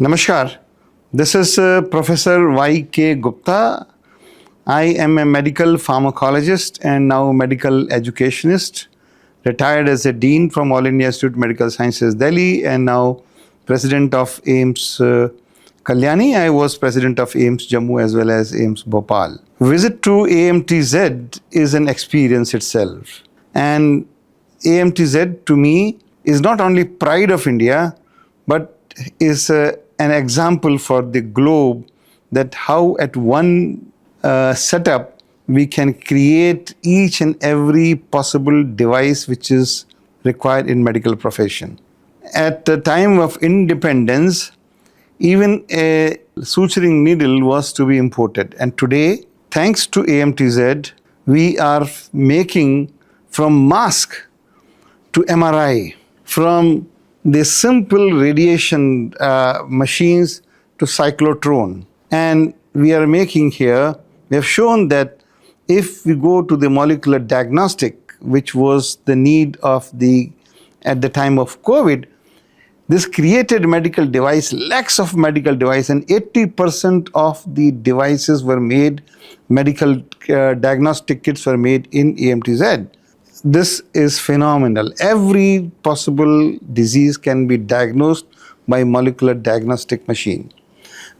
Namaskar. This is Professor Y.K. Gupta. I am a medical pharmacologist and now medical educationist, retired as a dean from All India Institute of Medical Sciences, Delhi, and now president of AIIMS Kalyani. I was president of AIIMS Jammu as well as AIIMS Bhopal. Visit to AMTZ is an experience itself. And AMTZ to me is not only pride of India, but is an example for the globe that how at one setup we can create each and every possible device which is required in medical profession. At the time of independence, even a suturing needle was to be imported. And today, thanks to AMTZ, we are making from mask to MRI, from the simple radiation machines to cyclotron. And we are making here, we have shown that if we go to the molecular diagnostic, which was the need of at the time of COVID, this created medical device, lakhs of medical device, and 80% of the devices were made, medical diagnostic kits were made in AMTZ. This is phenomenal. Every possible disease can be diagnosed by molecular diagnostic machine.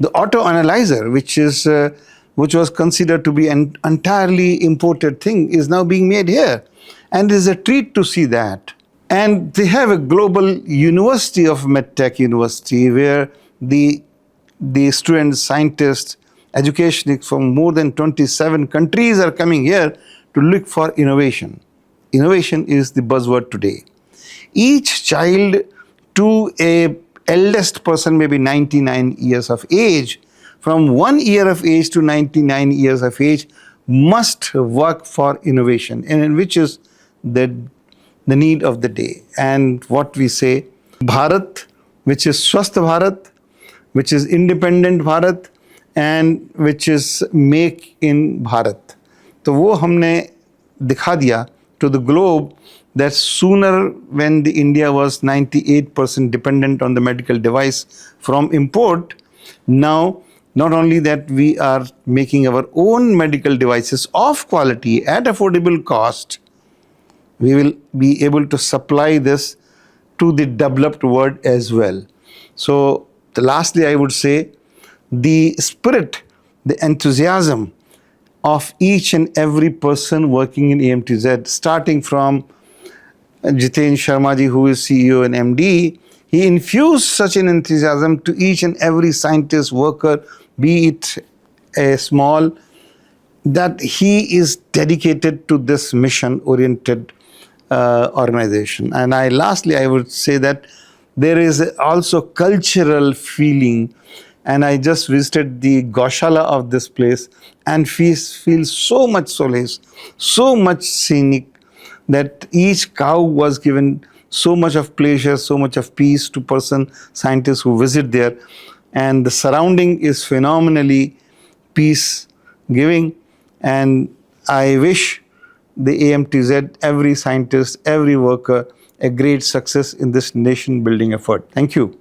The auto-analyzer, which was considered to be an entirely imported thing, is now being made here. And it is a treat to see that. And they have a global university of MedTech University where the students, scientists, educationists from more than 27 countries are coming here to look for innovation. Innovation is the buzzword today. Each child to a eldest person, maybe 99 years of age, from 1 year of age to 99 years of age, must work for innovation, and which is the need of the day. And what we say, Bharat, which is Swasth Bharat, which is independent Bharat, and which is make in Bharat. तो वो हमने दिखा दिया to the globe that sooner when the India was 98% dependent on the medical device from import, now not only that we are making our own medical devices of quality at affordable cost, we will be able to supply this to the developed world as well. So lastly, I would say the spirit, the enthusiasm of each and every person working in AMTZ, starting from Jiten Sharma ji, who is CEO and MD, he infused such an enthusiasm to each and every scientist, worker, be it a small, that he is dedicated to this mission-oriented organization. And lastly, I would say that there is also cultural feeling. And I just visited the Gaushala of this place and feel so much solace, so much scenic, that each cow was given so much of pleasure, so much of peace to scientists who visit there. And the surrounding is phenomenally peace-giving. And I wish the AMTZ, every scientist, every worker, a great success in this nation-building effort. Thank you.